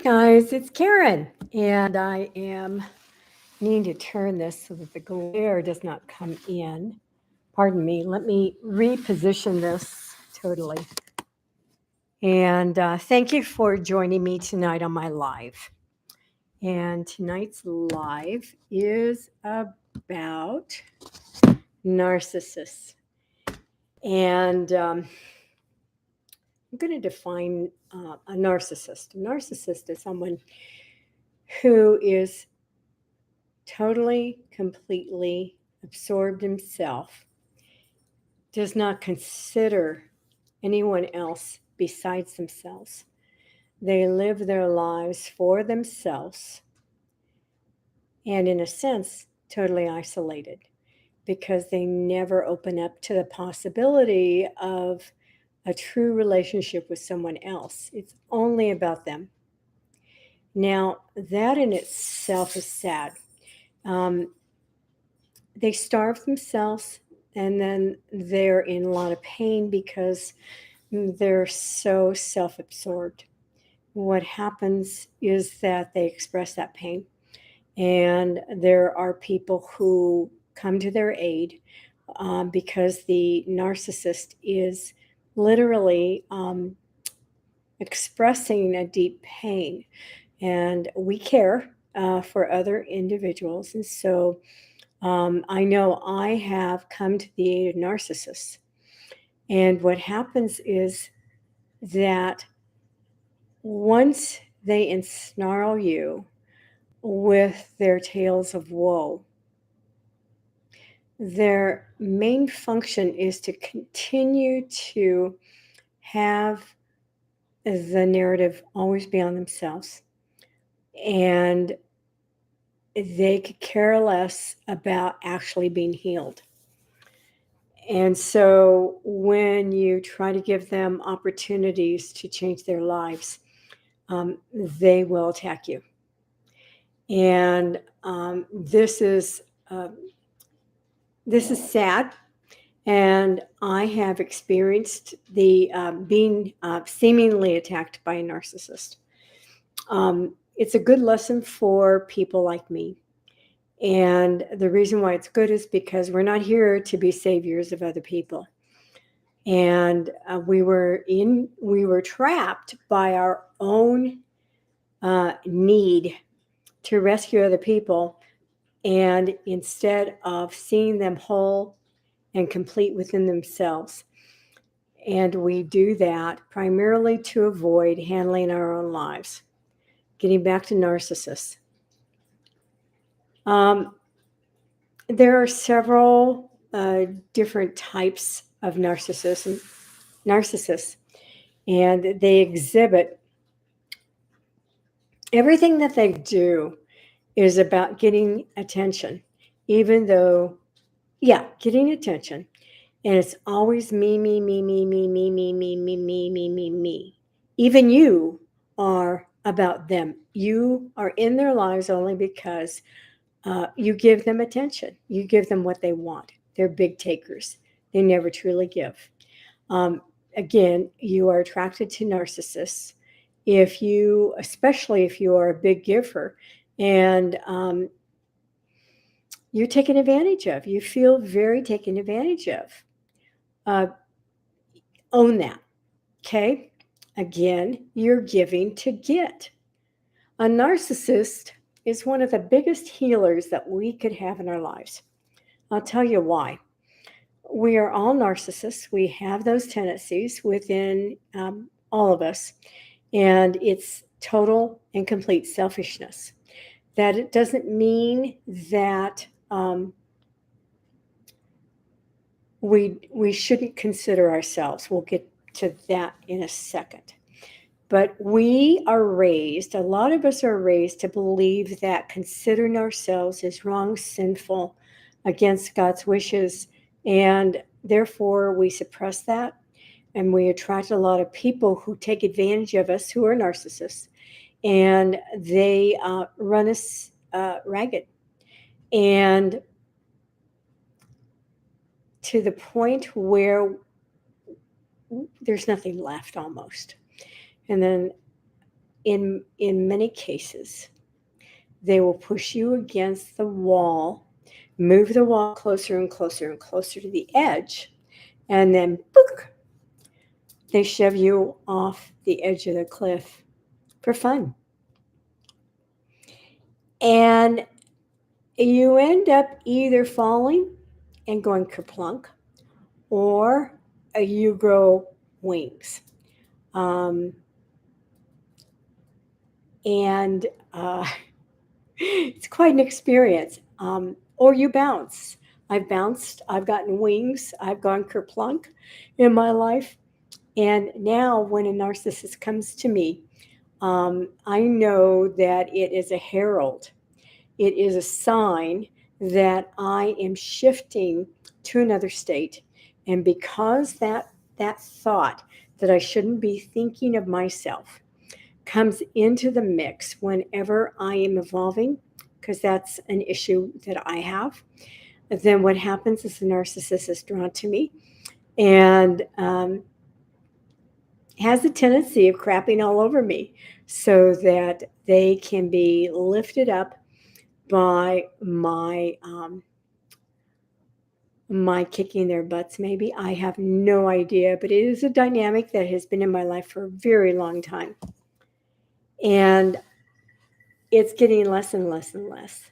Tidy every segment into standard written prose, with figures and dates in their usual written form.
guys, it's Karen, and I am needing to turn this so that the glare does not come in. Pardon me, let me reposition this totally. And thank you for joining me tonight on my live. And tonight's live is about narcissists. And I'm going to define a narcissist. A narcissist is someone who is totally, completely absorbed himself, does not consider anyone else besides themselves. They live their lives for themselves and, in a sense, totally isolated because they never open up to the possibility of a true relationship with someone else. It's only about them. Now, that in itself is sad. They starve themselves and then they're in a lot of pain because they're so self-absorbed. What happens is that they express that pain, and there are people who come to their aid because the narcissist is literally expressing a deep pain, and we care for other individuals. And so I know I have come to the aid of narcissists. And what happens is that once they ensnarl you with their tales of woe, their main function is to continue to have the narrative always be on themselves. And they could care less about actually being healed. And so when you try to give them opportunities to change their lives, they will attack you. And this is sad. And I have experienced the being seemingly attacked by a narcissist. It's a good lesson for people like me. And the reason why it's good is because we're not here to be saviors of other people. And we were trapped by our own need to rescue other people. And instead of seeing them whole and complete within themselves. And we do that primarily to avoid handling our own lives. Getting back to narcissists. There are several different types of narcissists, and they exhibit everything that they do is about getting attention, even though, getting attention. And it's always me, me, me, me, me, me, me, me, me, me, me, me, me. Even you are about them. You are in their lives only because you give them attention. You give them what they want. They're big takers. They never truly give. Again, you are attracted to narcissists especially if you are a big giver and you're taken advantage of. You feel very taken advantage of. Own that. Okay? Again, you're giving to get. A narcissist is one of the biggest healers that we could have in our lives. I'll tell you why. We are all narcissists. We have those tendencies within all of us, and it's total and complete selfishness. That it doesn't mean that we shouldn't consider ourselves. We'll get to that in a second. But we are raised, a lot of us are raised to believe that considering ourselves is wrong, sinful, against God's wishes, and therefore we suppress that, and we attract a lot of people who take advantage of us, who are narcissists, and they run us ragged. And to the point where there's nothing left almost. And then in many cases, they will push you against the wall, move the wall closer and closer and closer to the edge, and then book, they shove you off the edge of the cliff for fun. And you end up either falling and going kerplunk, or you grow wings. Um, and it's quite an experience. Or you bounce. I've bounced, I've gotten wings, I've gone kerplunk in my life. And now, when a narcissist comes to me, I know that it is a herald. It is a sign that I am shifting to another state. And because that thought that I shouldn't be thinking of myself comes into the mix whenever I am evolving, because that's an issue that I have, then what happens is the narcissist is drawn to me and has a tendency of crapping all over me so that they can be lifted up by my kicking their butts. Maybe, I have no idea, but it is a dynamic that has been in my life for a very long time, and it's getting less and less and less.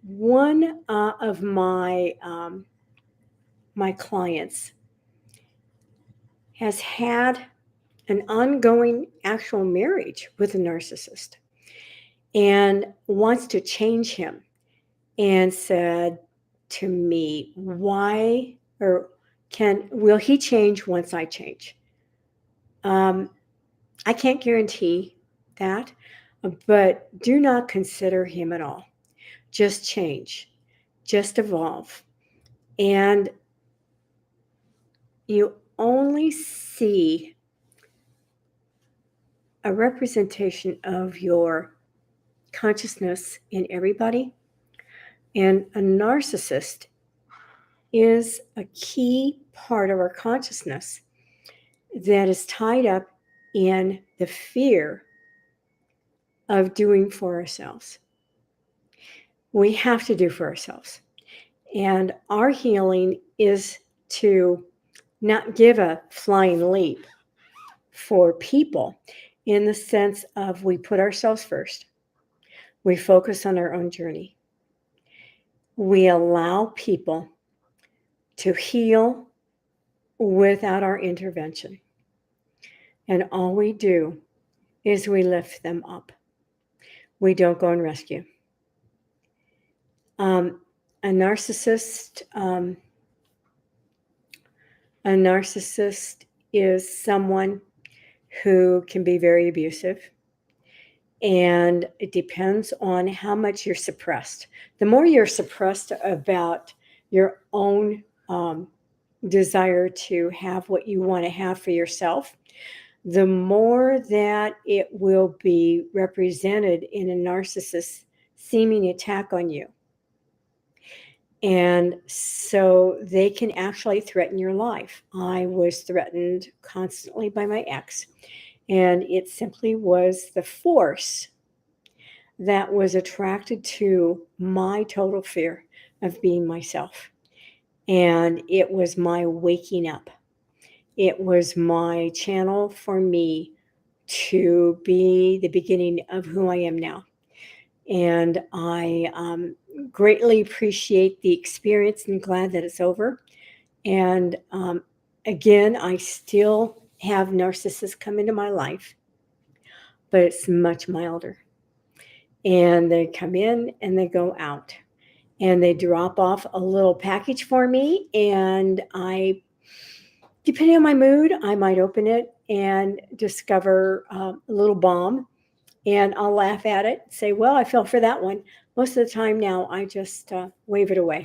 One of my clients has had an ongoing actual marriage with a narcissist and wants to change him, and said to me, why, or will he change once I change? I can't guarantee that, but do not consider him at all. Just change, just evolve. And you only see a representation of your consciousness in everybody. And a narcissist is a key part of our consciousness that is tied up in the fear of doing for ourselves. We have to do for ourselves. And our healing is to not give a flying leap for people, in the sense of we put ourselves first. We focus on our own journey. We allow people to heal without our intervention. And all we do is we lift them up. We don't go and rescue. A narcissist is someone who can be very abusive, and it depends on how much you're suppressed. The more you're suppressed about your own desire to have what you want to have for yourself, the more that it will be represented in a narcissist's seeming attack on you. And so they can actually threaten your life. I was threatened constantly by my ex, and it simply was the force that was attracted to my total fear of being myself. And it was my waking up. It was my channel for me to be the beginning of who I am now. And I greatly appreciate the experience and glad that it's over. And again, I still have narcissists come into my life, but it's much milder. And they come in and they go out, and they drop off a little package for me. And depending on my mood, I might open it and discover a little bomb. And I'll laugh at it, say, well, I fell for that one. Most of the time now, I just wave it away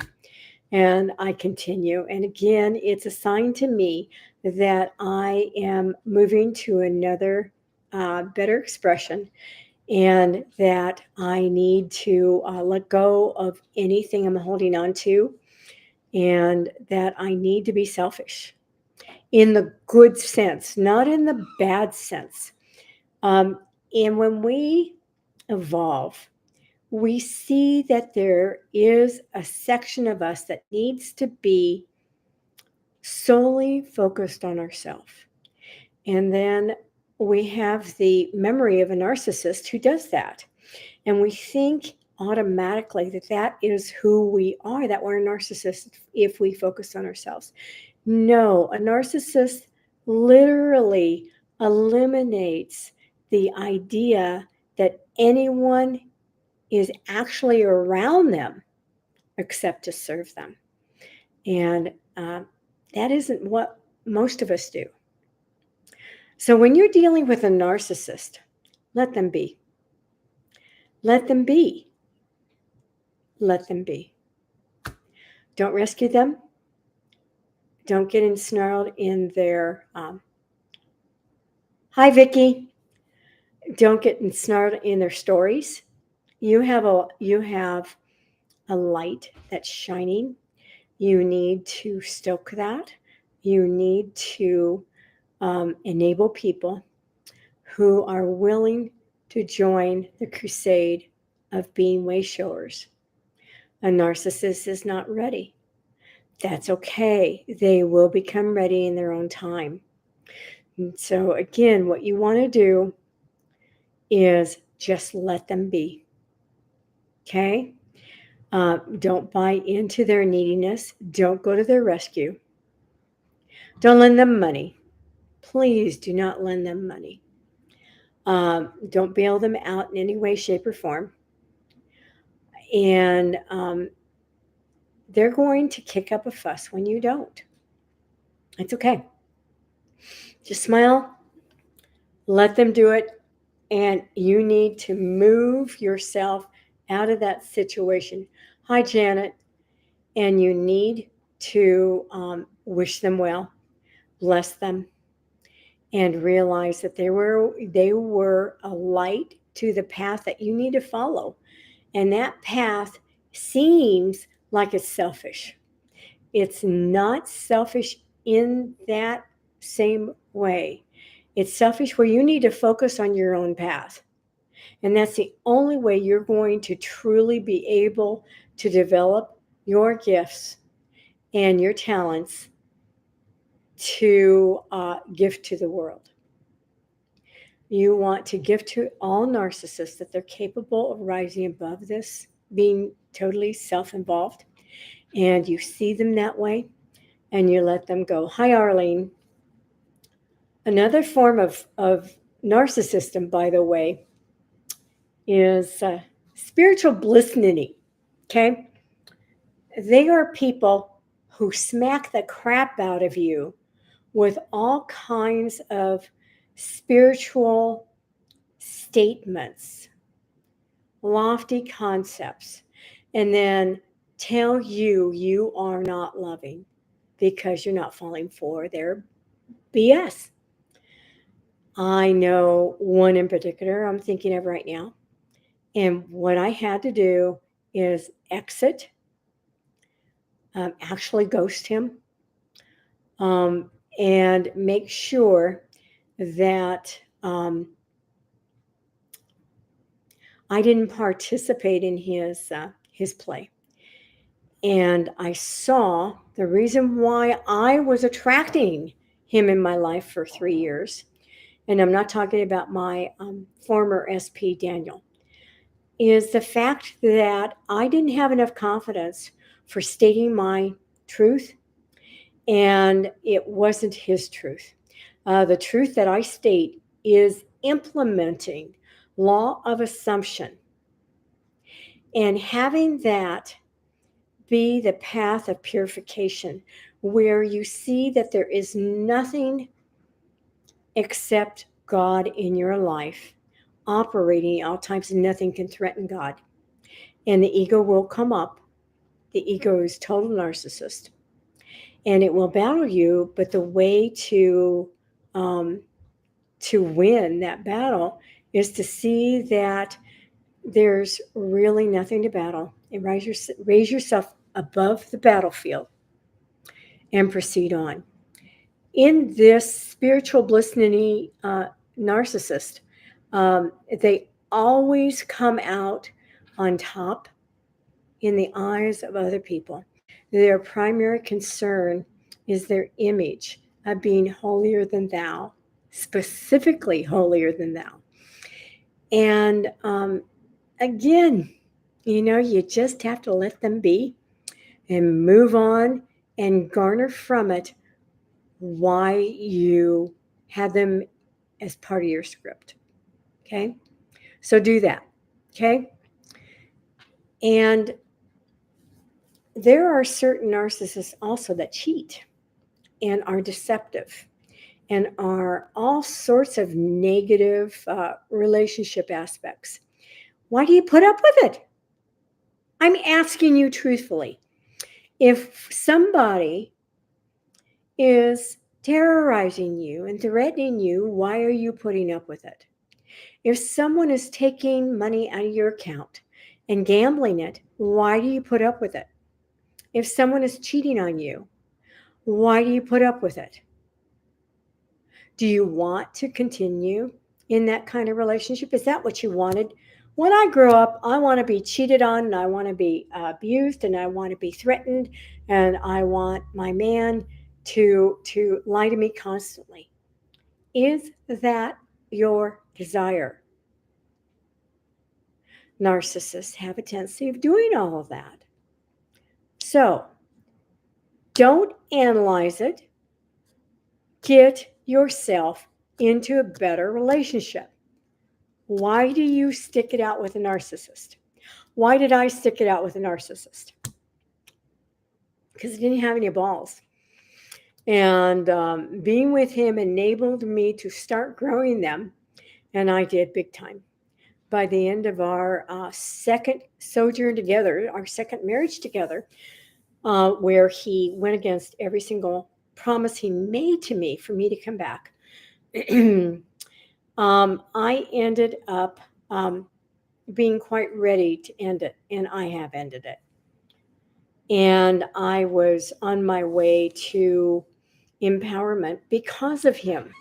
and I continue. And again, it's a sign to me that I am moving to another better expression, and that I need to let go of anything I'm holding on to, and that I need to be selfish in the good sense, not in the bad sense. And when we evolve, we see that there is a section of us that needs to be solely focused on ourselves. And then we have the memory of a narcissist who does that. And we think automatically that that is who we are, that we're a narcissist if we focus on ourselves. No, a narcissist literally eliminates the idea that anyone is actually around them except to serve them. And that isn't what most of us do. So when you're dealing with a narcissist, let them be. Let them be. Let them be. Don't rescue them. Don't get ensnarled in their, hi, Vicki. Don't get ensnarled in their stories. You have a light that's shining. You need to stoke that. You need to enable people who are willing to join the crusade of being way showers. A narcissist is not ready. That's okay. They will become ready in their own time. And so again, what you want to do is just let them be. Okay? Don't buy into their neediness. Don't go to their rescue. Don't lend them money. Please do not lend them money. Don't bail them out in any way, shape, or form. And they're going to kick up a fuss when you don't. It's okay. Just smile, let them do it, and you need to move yourself out of that situation. Hi, Janet. And you need to wish them well, bless them, and realize that they were a light to the path that you need to follow. And that path seems like it's selfish. It's not selfish in that same way. It's selfish where you need to focus on your own path. And that's the only way you're going to truly be able to develop your gifts and your talents to give to the world. You want to give to all narcissists that they're capable of rising above this, being totally self-involved, and you see them that way, and you let them go. Hi, Arlene. Another form of narcissism, by the way, is spiritual blissnity, okay? They are people who smack the crap out of you with all kinds of spiritual statements, lofty concepts, and then tell you you are not loving because you're not falling for their BS. I know one in particular I'm thinking of right now. And what I had to do is exit, actually ghost him, and make sure that I didn't participate in his play. And I saw the reason why I was attracting him in my life for 3 years, and I'm not talking about my former SP, Daniel, is the fact that I didn't have enough confidence for stating my truth, and it wasn't his truth. The truth that I state is implementing law of assumption and having that be the path of purification, where you see that there is nothing except God in your life operating at all times, and nothing can threaten God. And the ego will come up. The ego is total narcissist, and it will battle you. But the way to win that battle is to see that there's really nothing to battle, and raise yourself above the battlefield and proceed on. In this spiritual blissnity narcissist, They always come out on top in the eyes of other people. Their primary concern is their image of being holier than thou, specifically holier than thou. And again, you just have to let them be and move on and garner from it why you have them as part of your script. Okay? So do that. Okay? And there are certain narcissists also that cheat and are deceptive and are all sorts of negative relationship aspects. Why do you put up with it? I'm asking you truthfully. If somebody is terrorizing you and threatening you, why are you putting up with it? If someone is taking money out of your account and gambling it, why do you put up with it? If someone is cheating on you, why do you put up with it? Do you want to continue in that kind of relationship? Is that what you wanted? When I grow up, I want to be cheated on and I want to be abused and I want to be threatened and I want my man to lie to me constantly. Is that your desire? Narcissists have a tendency of doing all of that. So don't analyze it. Get yourself into a better relationship. Why do you stick it out with a narcissist? Why did I stick it out with a narcissist? Because I didn't have any balls. And being with him enabled me to start growing them. And I did big time. By the end of our second sojourn together, our second marriage together, where he went against every single promise he made to me for me to come back, I ended up being quite ready to end it, and I have ended it. And I was on my way to empowerment because of him.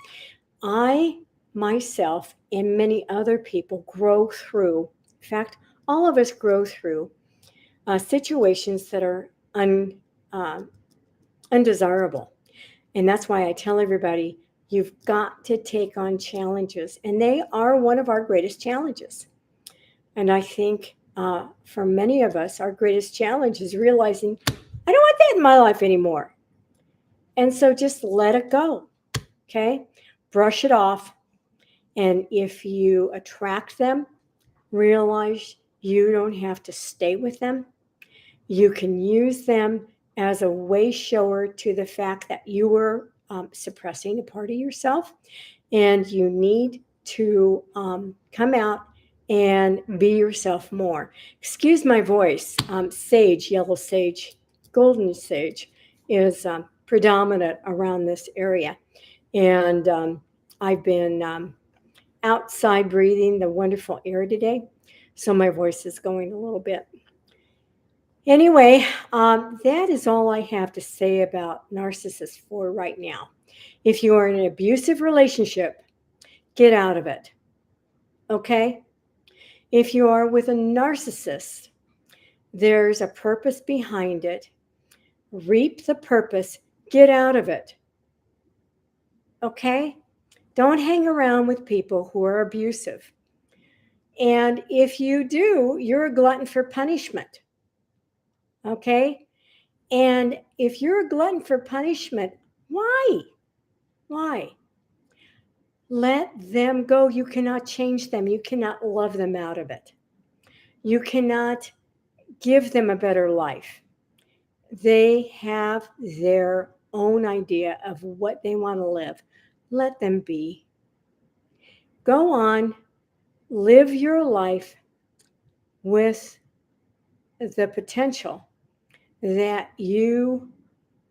I myself and many other people grow through, in fact, all of us grow through situations that are undesirable. And that's why I tell everybody, you've got to take on challenges. And they are one of our greatest challenges. And I think for many of us, our greatest challenge is realizing, I don't want that in my life anymore. And so just let it go. Okay? Brush it off. And if you attract them, realize you don't have to stay with them. You can use them as a way shower to the fact that you were suppressing a part of yourself, and you need to come out and be yourself more. Excuse my voice. Sage, yellow sage, golden sage is predominant around this area. And I've been outside breathing the wonderful air today, so my voice is going a little bit. Anyway, that is all I have to say about narcissists for right now. If you are in an abusive relationship, get out of it. Okay? If you are with a narcissist, there's a purpose behind it. Reap the purpose, get out of it. Okay? Don't hang around with people who are abusive. And if you do, you're a glutton for punishment. Okay? And if you're a glutton for punishment, why? Why? Let them go. You cannot change them. You cannot love them out of it. You cannot give them a better life. They have their own idea of what they want to live. Let them be. Go on, live your life with the potential that you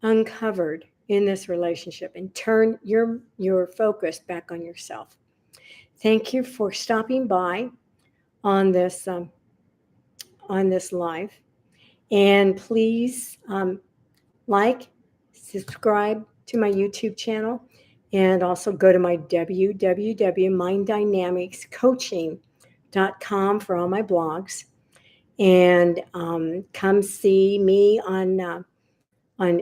uncovered in this relationship, and turn your focus back on yourself. Thank you for stopping by on this live, and please like, subscribe to my YouTube channel, And also go to my www.minddynamicscoaching.com for all my blogs. And come see me on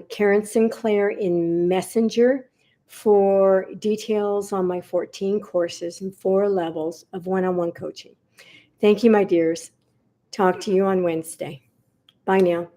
Karen Sinclair in Messenger for details on my 14 courses and 4 levels of one-on-one coaching. Thank you, my dears. Talk to you on Wednesday. Bye now.